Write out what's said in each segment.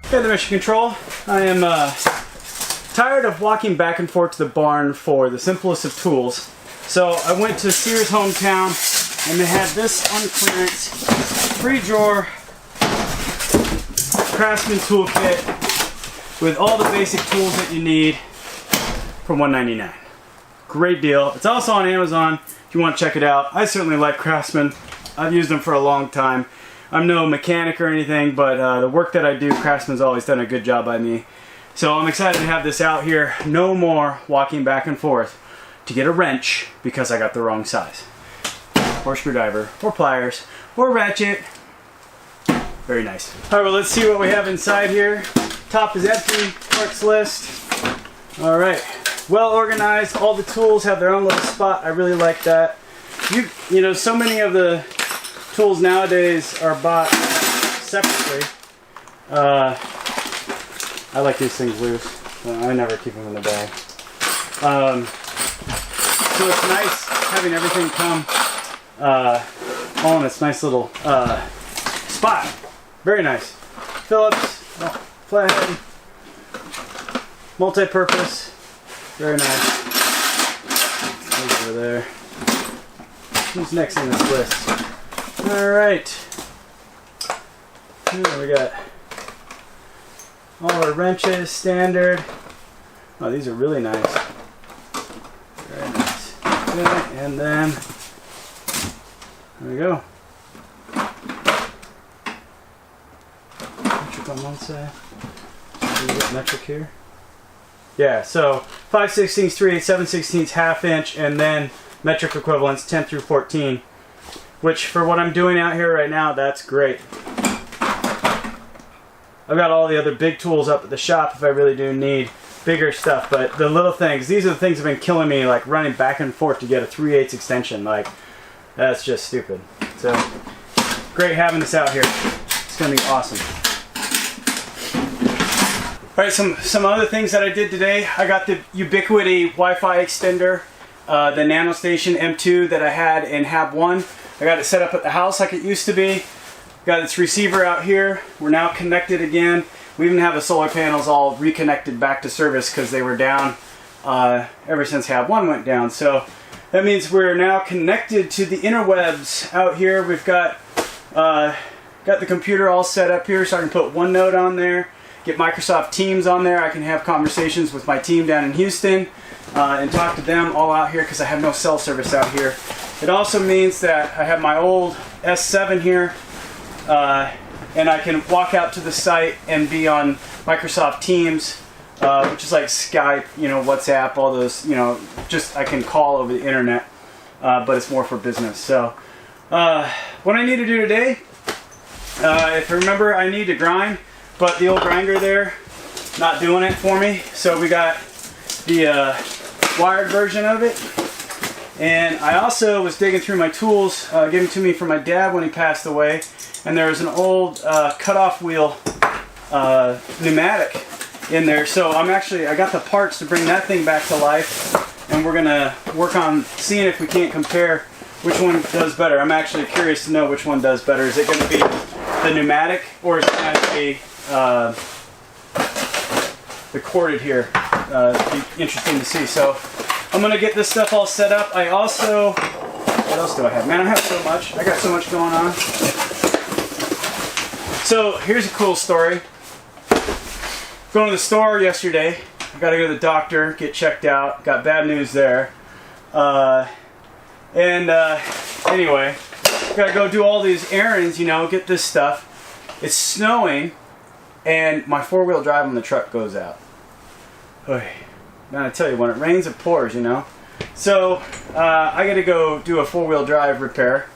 Hey, the Mission Control. I am tired of walking back and forth to the barn for the simplest of tools. So I went to Sears Hometown and they had this on clearance 3-drawer Craftsman toolkit with all the basic tools that you need for $1.99. Great deal. It's also on Amazon if you want to check it out. I certainly like Craftsman. I've used them for a long time. I'm no mechanic or anything, but the work that I do, Craftsman's always done a good job by me. So I'm excited to have this out here. No more walking back and forth to get a wrench because I got the wrong size. Or screwdriver, or pliers, or ratchet. Very nice. Alright, well, let's see what we have inside here. Top is empty, parts list. Alright, well organized. All the tools have their own little spot. I really like that. You know, so many of the tools nowadays are bought separately. I like these things loose. I never keep them in the bag. So it's nice having everything come all in its nice little spot. Very nice. Phillips, flathead, multi-purpose. Very nice. Over there. Who's next on this list? Alright. Here we got all our wrenches, standard. Oh, these are really nice. Very nice. Okay, and then, there we go. Metric on one side. Do you get metric here? Yeah, so 5/16, 3/8, 7/16, ½ inch, and then metric equivalents 10 through 14. Which, for what I'm doing out here right now, that's great. I've got all the other big tools up at the shop if I really do need bigger stuff, but the little things, these are the things that have been killing me, like running back and forth to get a 3/8 extension. Like, that's just stupid. So, great having this out here. It's going to be awesome. Alright, some other things that I did today. I got the Ubiquiti Wi-Fi extender, the NanoStation M2 that I had in Hab 1. I got it set up at the house like it used to be. Got its receiver out here. We're now connected again. We even have the solar panels all reconnected back to service because they were down ever since Hab 1 went down. So that means we're now connected to the interwebs out here. We've got the computer all set up here so I can put OneNote on there, get Microsoft Teams on there. I can have conversations with my team down in Houston and talk to them all out here because I have no cell service out here. It also means that I have my old S7 here and I can walk out to the site and be on Microsoft Teams, which is like Skype, you know, WhatsApp, all those, you know, just I can call over the internet, but it's more for business. So what I need to do today, if you remember, I need to grind, but the old grinder there, not doing it for me. So we got the wired version of it. And I also was digging through my tools given to me from my dad when he passed away, and there was an old cutoff wheel pneumatic in there. So I got the parts to bring that thing back to life, and we're gonna work on seeing if we can't compare which one does better. I'm actually curious to know which one does better. Is it going to be the pneumatic, or is it going to be the corded here? It'd be interesting to see. So I'm going to get this stuff all set up. I also, what else do I have? Man, I have so much. I got so much going on. So here's a cool story. Going to the store yesterday. I got to go to the doctor, get checked out. Got bad news there. Anyway, got to go do all these errands, you know, get this stuff. It's snowing, and my 4-wheel drive on the truck goes out. Oy. Man, I tell you, when it rains, it pours, you know. So I got to go do a 4-wheel drive repair.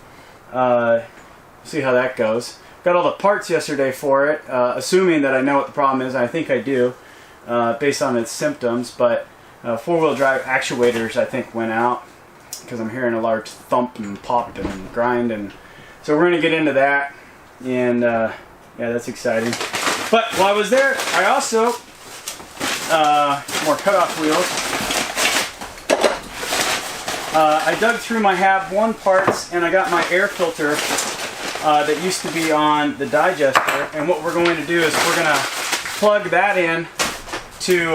See how that goes. Got all the parts yesterday for it, assuming that I know what the problem is. I think I do, based on its symptoms. But 4-wheel drive actuators, I think, went out because I'm hearing a large thump and pop and grind, and so we're going to get into that. And yeah, that's exciting. But while I was there, I also more cutoff wheels. I dug through my Hab 1 parts and I got my air filter that used to be on the digester, and what we're going to do is we're going to plug that in to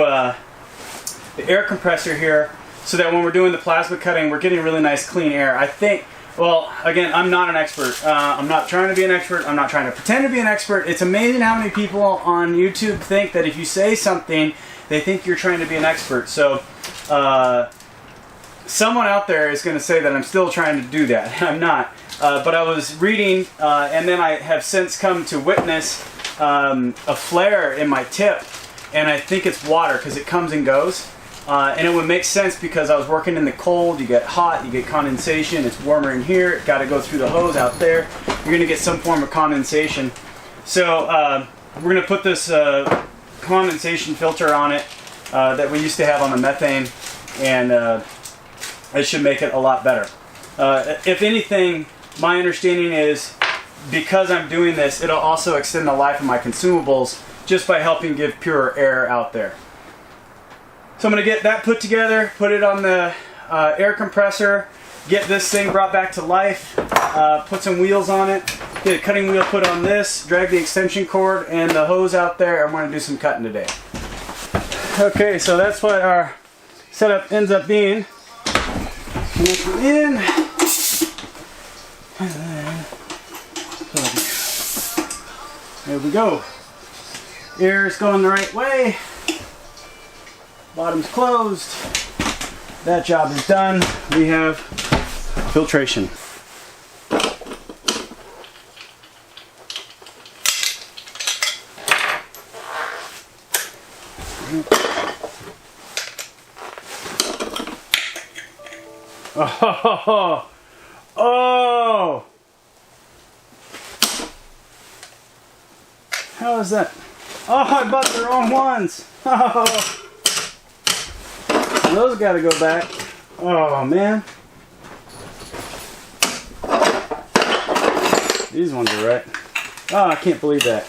the air compressor here, so that when we're doing the plasma cutting, we're getting really nice clean air. I think, well, again, I'm not an expert. I'm not trying to be an expert. I'm not trying to pretend to be an expert. It's amazing how many people on YouTube think that if you say something, they think you're trying to be an expert. So someone out there is going to say that I'm still trying to do that. I'm not. But I was reading, and then I have since come to witness a flare in my tip, and I think it's water because it comes and goes. And it would make sense because I was working in the cold, you get hot, you get condensation, it's warmer in here, it got to go through the hose out there. You're going to get some form of condensation. So we're going to put this condensation filter on it that we used to have on the methane, and it should make it a lot better. If anything, my understanding is because I'm doing this, it'll also extend the life of my consumables just by helping give pure air out there. So I'm going to get that put together, put it on the air compressor, get this thing brought back to life, put some wheels on it, get a cutting wheel put on this, drag the extension cord and the hose out there, and we're going to do some cutting today. Okay, so that's what our setup ends up being. Connect it in. There we go. Air is going the right way. Bottom's closed. That job is done. We have filtration. Oh, oh! How is that? Oh, I bought the wrong ones. Oh. Those got to go back. Oh man. These ones are right. Oh, I can't believe that.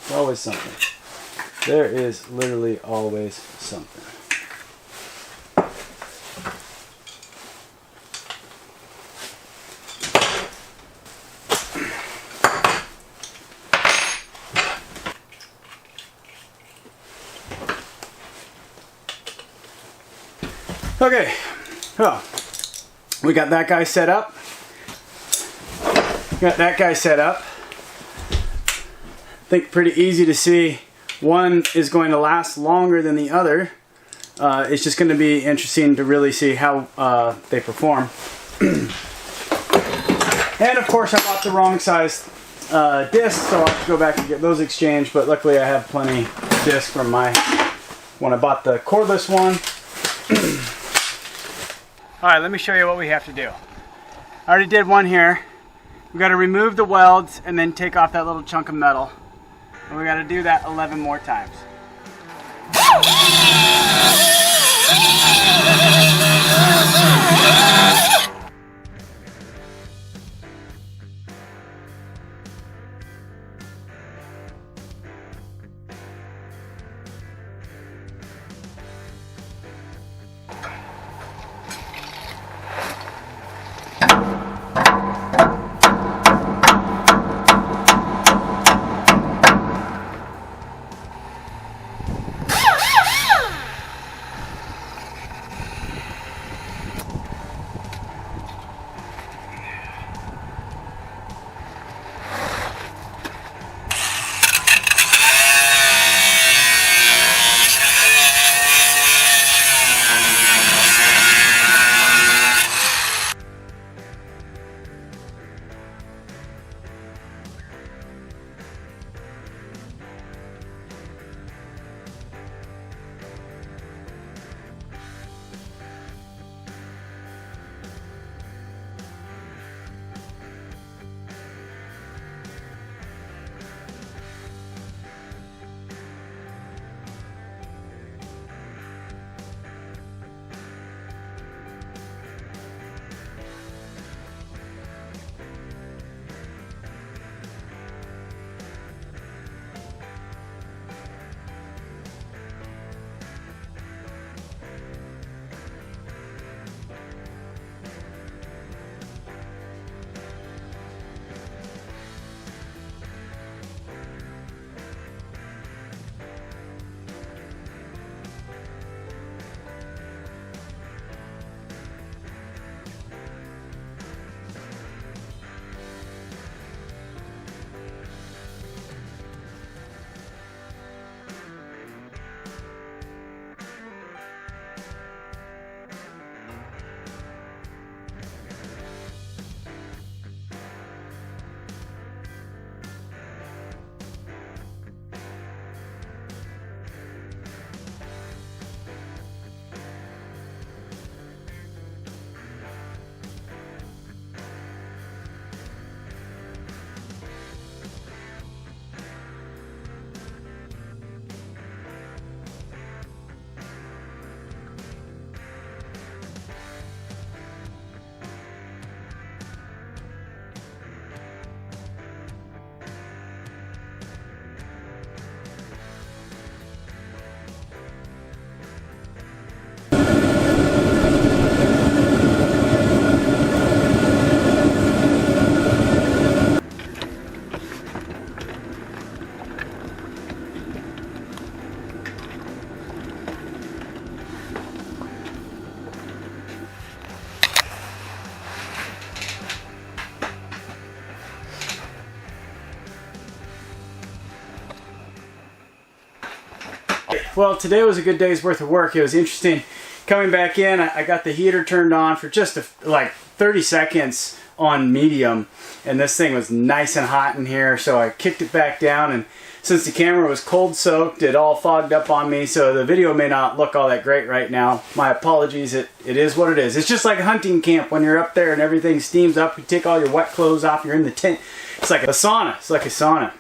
It's always something. There is literally always something. Okay, well, we got that guy set up. Got that guy set up. I think pretty easy to see. One is going to last longer than the other. It's just going to be interesting to really see how they perform. And of course, I bought the wrong size disc, so I'll have to go back and get those exchanged. But luckily, I have plenty of disc from when I bought the cordless one. Alright, let me show you what we have to do. I already did one here. We got to remove the welds and then take off that little chunk of metal. And we got to do that 11 more times. right, well, today was a good day's worth of work. It was interesting coming back in. I got the heater turned on for just like 30 seconds on medium, and this thing was nice and hot in here, so I kicked it back down, and since the camera was cold soaked, it all fogged up on me, so the video may not look all that great right now. My apologies. It is what it is. It's just like hunting camp when you're up there and everything steams up. You take all your wet clothes off, you're in the tent. It's like a sauna. It's like a sauna.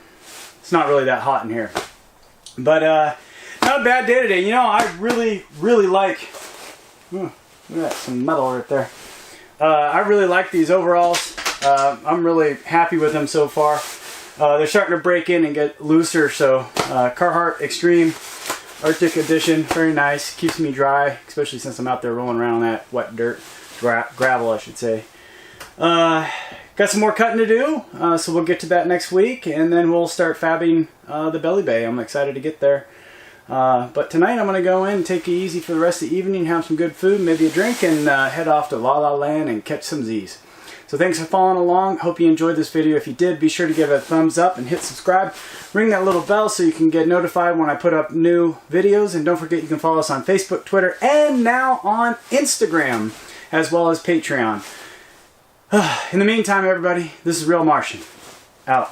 It's not really that hot in here. But not a bad day today. You know, I really like, look at that, some metal right there. I really like these overalls. I'm really happy with them so far. They're starting to break in and get looser, so Carhartt Extreme Arctic Edition, very nice. Keeps me dry, especially since I'm out there rolling around that wet dirt, gravel I should say. Got some more cutting to do, so we'll get to that next week, and then we'll start fabbing the belly bay. I'm excited to get there. But tonight I'm going to go in and take it easy for the rest of the evening, have some good food, maybe a drink, and head off to La La Land and catch some Z's. So thanks for following along. Hope you enjoyed this video. If you did, be sure to give it a thumbs up and hit subscribe. Ring that little bell so you can get notified when I put up new videos. And don't forget you can follow us on Facebook, Twitter, and now on Instagram, as well as Patreon. In the meantime, everybody, this is Real Martian. Out.